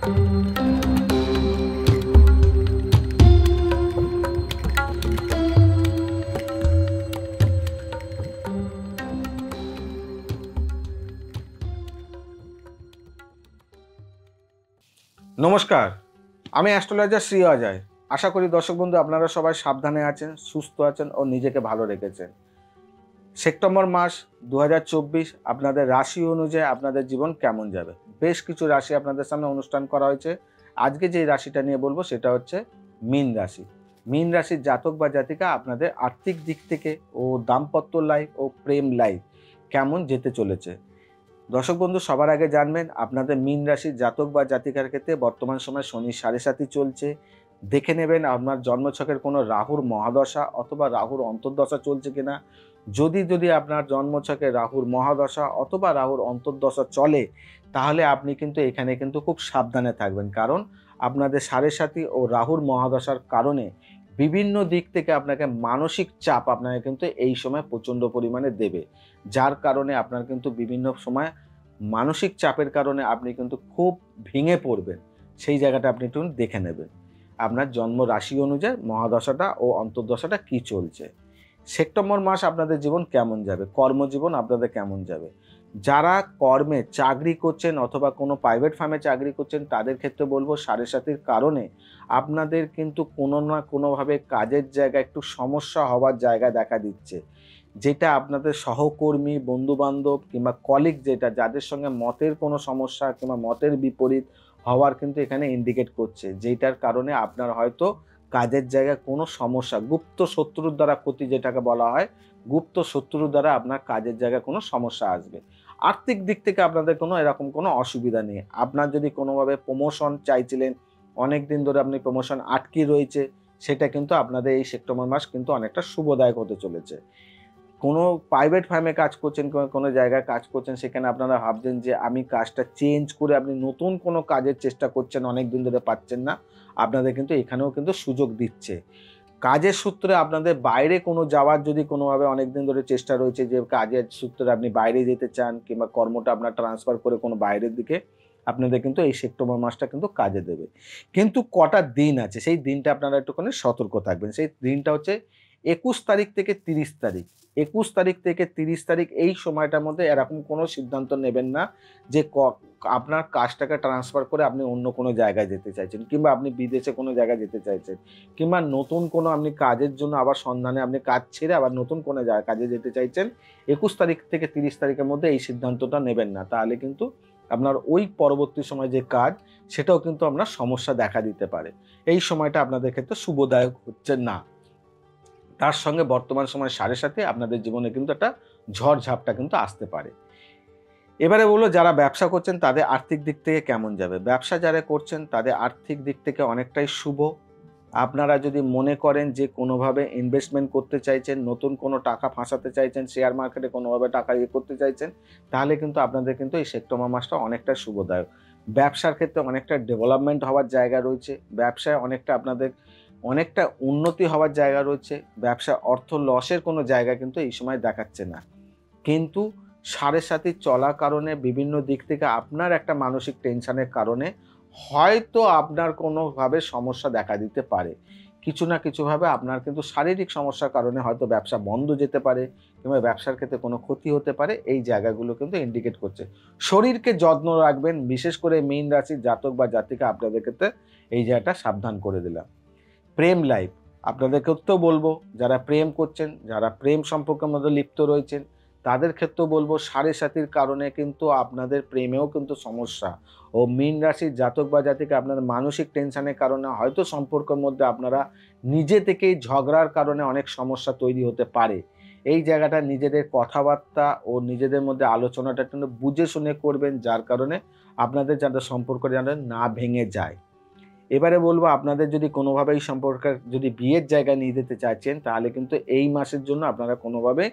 নমস্কার, আমি অ্যাস্ট্রোলজার শ্রী অজয়। আশা করি দর্শক বন্ধু আপনারা সবাই সাবধানে আছেন, সুস্থ আছেন ও নিজেকে ভালো রেখেছেন। সেপ্টেম্বর মাস 2024 আপনাদের রাশি অনুযায়ী আপনাদের জীবন কেমন যাবে। বেশ কিছু রাশি আপনাদের সামনে অনুষ্ঠান করা হয়েছে। আজকে যে রাশিটা নিয়ে বলবো সেটা হচ্ছে মীন রাশি। মীন রাশির জাতক বা জাতিকা আপনাদের আর্থিক দিক থেকে ও দাম্পত্য লাইফ ও প্রেম লাইফ কেমন যেতে চলেছে। দর্শক বন্ধু, সবার আগে জানবেন আপনাদের মীন রাশির জাতক বা জাতিকার ক্ষেত্রে বর্তমান সময় শনি 7.5 চলছে। দেখে নেবেন আপনার জন্মছকের কোনো রাহুর মহাদশা অথবা রাহুর অন্তর্দশা চলছে কিনা। যদি আপনার জন্মছকে রাহুর মহাদশা অথবা রাহুর অন্তর্দশা চলে, তাহলে আপনি কিন্তু এখানে কিন্তু খুব সাবধানে থাকবেন, কারণ আপনাদের 7.5 ও রাহুর মহাদশার কারণে বিভিন্ন দিক থেকে আপনাকে মানসিক চাপ আপনাকে কিন্তু এই সময় প্রচণ্ড পরিমাণে দেবে, যার কারণে আপনার কিন্তু বিভিন্ন সময় মানসিক চাপের কারণে আপনি কিন্তু খুব ভেঙে পড়বেন। সেই জায়গাটা আপনি একটু দেখে নেবেন আপনার জন্ম রাশি অনুযায়ী মহাদশাটা ও অন্তর্দশাটা কি চলছে। সেপ্টেম্বর মাস আপনাদের জীবন কেমন যাবে, কর্মজীবন আপনাদের কেমন যাবে। যারা কর্মে চাকরি করছেন অথবা কোনো প্রাইভেট ফার্মে চাকরি করছেন, তাদের ক্ষেত্রে বলবো 7.5 কারণে আপনাদের কিন্তু কোনো না কোনোভাবে কাজের জায়গায় একটু সমস্যা হওয়ার জায়গা দেখা দিচ্ছে, যেটা আপনাদের সহকর্মী, বন্ধুবান্ধব কিংবা কলিগ যাদের সঙ্গে মতের কোনো সমস্যা কিংবা মতের বিপরীত হওয়ার কিন্তু এখানে ইন্ডিকেট করছে, যেটার কারণে আপনার হয়তো কাজের জায়গায় কোনো সমস্যা, গুপ্ত শত্রুর দ্বারা ক্ষতি যেটাকে বলা হয়, গুপ্ত শত্রুর দ্বারা আপনার কাজের জায়গায় কোনো সমস্যা আসবে। আর্থিক দিক থেকে আপনাদের কোনো এরকম কোনো অসুবিধা নেই। আপনার যদি কোনোভাবে প্রমোশন চাইছিলেন, অনেক দিন ধরে আপনি প্রমোশন আটকে রয়েছে, সেটা কিন্তু আপনাদের এই সেপ্টেম্বর মাস কিন্তু অনেকটা শুভদায়ক হতে চলেছে। কোনো প্রাইভেট ফার্মে কাজ করছেন, কোনো জায়গায় কাজ করছেন, সেখানে আপনারা ভাবছেন যে আমি কাজটা চেঞ্জ করে আপনি নতুন কোনো কাজের চেষ্টা করছেন, অনেক দিন ধরে পাচ্ছেন না, আপনাদের কিন্তু এখানেও কিন্তু সুযোগ দিচ্ছে। কাজের সূত্রে আপনাদের বাইরে কোনো যাওয়ার যদি কোনোভাবে অনেক দিন ধরে চেষ্টা রয়েছে যে কাজের সূত্রে আপনি বাইরে যেতে চান কিংবা কর্মটা আপনার ট্রান্সফার করে কোনো বাইরের দিকে, আপনাদের কিন্তু এই সেপ্টেম্বর মাসটা কিন্তু কাজে দেবে। কিন্তু কটা দিন আছে, সেই দিনটা আপনারা একটুখানি সতর্ক থাকবেন। সেই দিনটা হচ্ছে 21 তারিখ থেকে 30 তারিখ। 21 তারিখ থেকে 30 তারিখ এই সময়টার মধ্যে এরকম কোনো সিদ্ধান্ত নেবেন না যে আপনার কাজটাকে ট্রান্সফার করে আপনি অন্য কোনো জায়গায় যেতে চাইছেন কিংবা আপনি বিদেশে কোনো জায়গায় যেতে চাইছেন কিংবা নতুন কোনো আপনি কাজের জন্য আবার সন্ধানে আপনি কাজ ছেড়ে আবার নতুন কোনো কাজে যেতে চাইছেন। 21 তারিখ থেকে 30 তারিখের মধ্যে এই সিদ্ধান্তটা নেবেন না, তাহলে কিন্তু আপনার ওই পরবর্তী সময় যে কাজ, সেটাও কিন্তু আপনার সমস্যা দেখা দিতে পারে। এই সময়টা আপনাদের ক্ষেত্রে শুভদায়ক হচ্ছে না। তার সঙ্গে বর্তমান সময় 7.5 আপনাদের জীবনে কিন্তু একটা ঝড়ঝাপটা কিন্তু আসতে পারে। এবারে বলবো যারা ব্যবসা করছেন তাদের আর্থিক দিক থেকে কেমন যাবে। ব্যবসা যারা করছেন তাদের আর্থিক দিক থেকে অনেকটাই শুভ। আপনারা যদি মনে করেন যে কোনোভাবে ইনভেস্টমেন্ট করতে চাইছেন, নতুন কোনো টাকা ফাঁসাতে চাইছেন, শেয়ার মার্কেটে কোনোভাবে টাকা করতে চাইছেন, তাহলে কিন্তু আপনাদের কিন্তু এই সেপ্টেম্বর মাসটা অনেকটা শুভদায়ক। ব্যবসার ক্ষেত্রে অনেকটা ডেভেলপমেন্ট হওয়ার জায়গা রয়েছে, ব্যবসায় অনেকটা আপনাদের অনেকটা উন্নতি হওয়ার জায়গা রয়েছে। ব্যবসায় অর্থ লসের কোনো জায়গা কিন্তু এই সময় দেখাচ্ছে না। কিন্তু 7.5 চলার কারণে বিভিন্ন দিক থেকে আপনার একটা মানসিক টেনশনের কারণে হয়তো আপনার কোনোভাবে সমস্যা দেখা দিতে পারে। কিছু না কিছুভাবে আপনার কিন্তু শারীরিক সমস্যার কারণে হয়তো ব্যবসা বন্ধ যেতে পারে কিংবা ব্যবসার ক্ষেত্রে কোনো ক্ষতি হতে পারে। এই জায়গাগুলো কিন্তু ইন্ডিকেট করছে। শরীরকে যত্ন রাখবেন, বিশেষ করে মীন রাশির জাতক বা জাতিকা আপনাদের ক্ষেত্রে এই জায়গাটা সাবধান করে দিলাম। প্রেম লাইফ আপনাদের ক্ষেত্রেও বলবো, যারা প্রেম করছেন, যারা প্রেম সম্পর্কের মধ্যে লিপ্ত রয়েছেন, তাদের ক্ষেত্রেও বলবো 7.5 কারণে কিন্তু আপনাদের প্রেমেও কিন্তু সমস্যা ও মীন রাশির জাতক বা জাতিকে আপনার মানসিক টেনশনের কারণে হয়তো সম্পর্কের মধ্যে আপনারা নিজে থেকেই ঝগড়ার কারণে অনেক সমস্যা তৈরি হতে পারে। এই জায়গাটা নিজেদের কথাবার্তা ও নিজেদের মধ্যে আলোচনাটা কিন্তু বুঝে শুনে করবেন, যার কারণে আপনাদের যাতে সম্পর্ক যেন না ভেঙে যায়। এবারে বলবো আপনাদের যদি কোনোভাবেই সম্পর্কে যদি বিয়ের জায়গায় নিয়ে যেতে চাইছেন, তাহলে কিন্তু এই মাসের জন্য আপনারা কোনোভাবে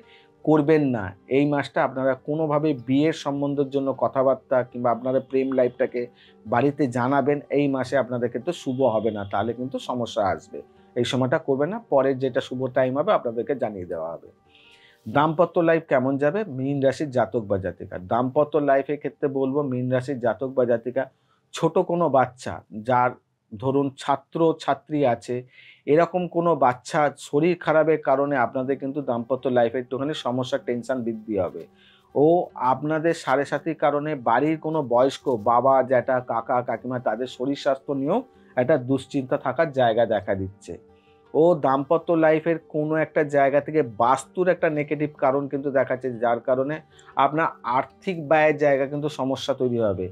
করবেন না। এই মাসটা আপনারা কোনোভাবে বিয়ের সম্বন্ধের জন্য কথাবার্তা কিংবা আপনারা প্রেম লাইফটাকে বাড়িতে জানাবেন, এই মাসে আপনাদের কিন্তু শুভ হবে না, তাহলে কিন্তু সমস্যা আসবে। এই সময়টা করবেন না, পরের যেটা শুভ টাইম হবে আপনাদেরকে জানিয়ে দেওয়া হবে। দাম্পত্য লাইফ কেমন যাবে মীন রাশির জাতক বা জাতিকা। দাম্পত্য লাইফের ক্ষেত্রে বলবো মীন রাশির জাতক বা জাতিকা ছোট কোনো বাচ্চা, যার ধরুন ছাত্র ছাত্রী আছে, এরকম কোনো বাচ্চা শরীর খারাপের কারণে আপনাদের কিন্তু দাম্পত্য লাইফে একটুখানি সমস্যা, টেনশন বৃদ্ধি হবে। ও আপনাদের সাড়ে সাথীর কারণে বাড়ির কোনো বয়স্ক বাবা, জ্যাঠা, কাকা, কাকিমা তাদের শরীর স্বাস্থ্য নিয়েও একটা দুশ্চিন্তা থাকার জায়গা দেখা দিচ্ছে। ও দাম্পত্য লাইফের কোনো একটা জায়গা থেকে বাস্তুর একটা নেগেটিভ কারণ কিন্তু দেখাচ্ছে, যার কারণে আপনার আর্থিক ব্যয়ের জায়গা কিন্তু সমস্যা তৈরি হবে।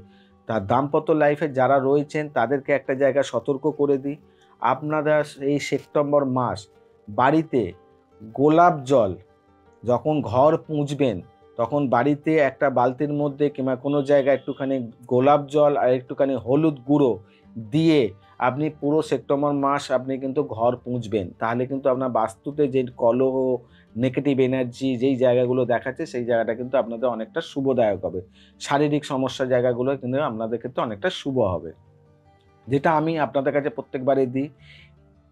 তার দাম্পত্য লাইফে যারা রয়েছেন তাদেরকে একটা জায়গা সতর্ক করে দিই, আপনারা এই সেপ্টেম্বর মাস বাড়িতে গোলাপ জল যখন ঘর পুঁছবেন, তখন বাড়িতে একটা বালতির মধ্যে কিংবা কোনো জায়গায় একটুখানি গোলাপ জল আর একটুখানি হলুদ গুঁড়ো দিয়ে আপনি পুরো সেপ্টেম্বর মাস আপনি কিন্তু ঘর পুঁছবেন। তাহলে কিন্তু আপনার বাস্তুতে যে কলহ, নেগেটিভ এনার্জি যেই জায়গাগুলো দেখাচ্ছে সেই জায়গাটা কিন্তু আপনাদের অনেকটা শুভদায়ক হবে। শারীরিক সমস্যা জায়গাগুলো কিন্তু আপনাদের ক্ষেত্রে অনেকটা শুভ হবে। যেটা আমি আপনাদের কাছে প্রত্যেকবারই দিই,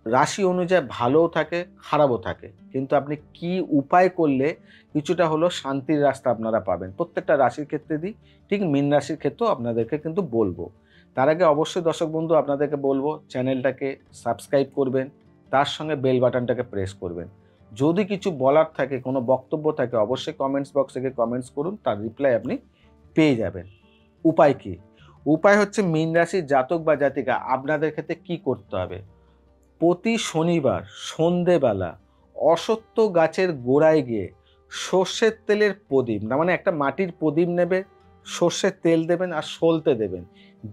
রাশি অনুযায়ী ভালোও থাকে, খারাপও থাকে, কিন্তু আপনি কি উপায় করলে কিছুটা হলেও শান্তির রাস্তা আপনারা পাবেন, প্রত্যেকটা রাশির ক্ষেত্রে দিই, ঠিক মীন রাশির ক্ষেত্রেও আপনাদেরকে কিন্তু বলবো। তার আগে অবশ্যই দর্শক বন্ধু আপনাদেরকে বলবো চ্যানেলটাকে সাবস্ক্রাইব করবেন, তার সঙ্গে বেল বাটনটাকে প্রেস করবেন। যদি কিছু বলার থাকে, কোনো বক্তব্য থাকে, অবশ্যই কমেন্টস বক্সে গিয়ে কমেন্টস করুন, তার রিপ্লাই আপনি পেয়ে যাবেন। উপায় কি? উপায় হচ্ছে মীন রাশির জাতক বা জাতিকা আপনাদের ক্ষেত্রে কি করতে হবে, প্রতি শনিবার সন্ধেবেলা অশ্বত্থ গাছের গোড়ায় গিয়ে সর্ষের তেলের প্রদীপ, না মানে একটা মাটির প্রদীপ নেবে, সর্ষের তেল দেবেন আর সলতে দেবেন,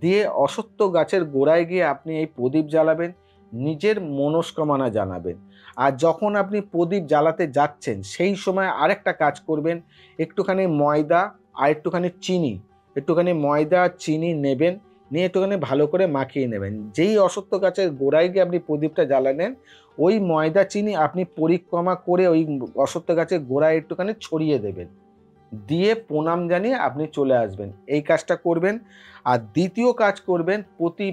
দিয়ে অশ্বত্থ গাছের গোড়ায় গিয়ে আপনি এই প্রদীপ জ্বালাবেন, নিজের মনস্কামনা জানাবেন। আর যখন আপনি প্রদীপ জ্বালাতে যাচ্ছেন সেই সময় আরেকটা কাজ করবেন, একটুখানি ময়দা আর একটুখানি ময়দা আর চিনি নেবেন, নিয়ে একটুখানি ভালো করে মাখিয়ে নেবেন। যেই অশ্বত্থ গাছের গোড়ায় গিয়ে আপনি প্রদীপটা জ্বালালেন, ওই ময়দা চিনি আপনি পরিক্রমা করে ওই অশ্বত্থ গাছের গোড়ায় একটুখানি ছড়িয়ে দেবেন, দিয়ে প্রণাম জানিয়ে আপনি চলে আসবেন। এই কাজটা করবেন। আর দ্বিতীয় কাজ করবেন, প্রতি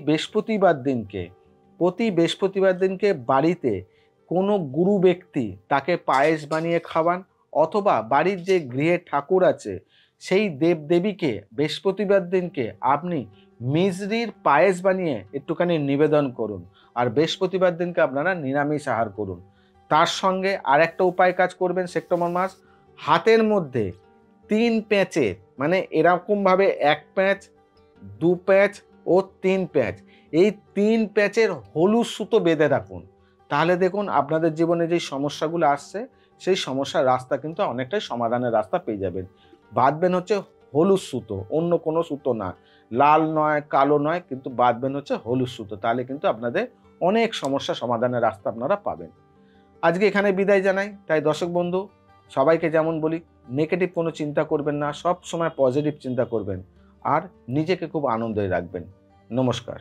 বৃহস্পতিবার দিনকে বাড়িতে কোনো গুরু ব্যক্তি তাকে পায়েস বানিয়ে খাওয়ান, অথবা বাড়ির যে গৃহে ঠাকুর আছে সেই দেবদেবীকে বৃহস্পতিবার দিনকে আপনি মিজরির পায়েস বানিয়ে একটুখানি নিবেদন করুন। আর বৃহস্পতিবার দিনকে আপনারা নিরামিষ আহার করুন। তার সঙ্গে আর একটা উপায় কাজ করবেন সেপ্টেম্বর মাস, হাতের মধ্যে 3 প্যাঁচের, মানে এরকমভাবে 1 প্যাঁচ, 2 প্যাঁচ ও 3 প্যাঁচ, এই 3 প্যাঁচের হলুদ সুতো বেঁধে রাখুন। তাহলে দেখুন আপনাদের জীবনে যেই সমস্যাগুলো আসছে সেই সমস্যার রাস্তা কিন্তু অনেকটাই সমাধানের রাস্তা পেয়ে যাবেন। বাঁধবেন হচ্ছে হলুদ সুতো, অন্য কোনো সুতো না, লাল নয়, কালো নয়, কিন্তু বাঁধবেন হচ্ছে হলুদ সুতো। তাহলে কিন্তু আপনাদের অনেক সমস্যা সমাধানের রাস্তা আপনারা পাবেন। আজকে এখানে বিদায় জানাই। তাই দর্শক বন্ধু সবাইকে যেমন বলি, নেগেটিভ কোনো চিন্তা করবেন না, সব সময় পজিটিভ চিন্তা করবেন আর নিজেকে খুব আনন্দে রাখবেন। নমস্কার।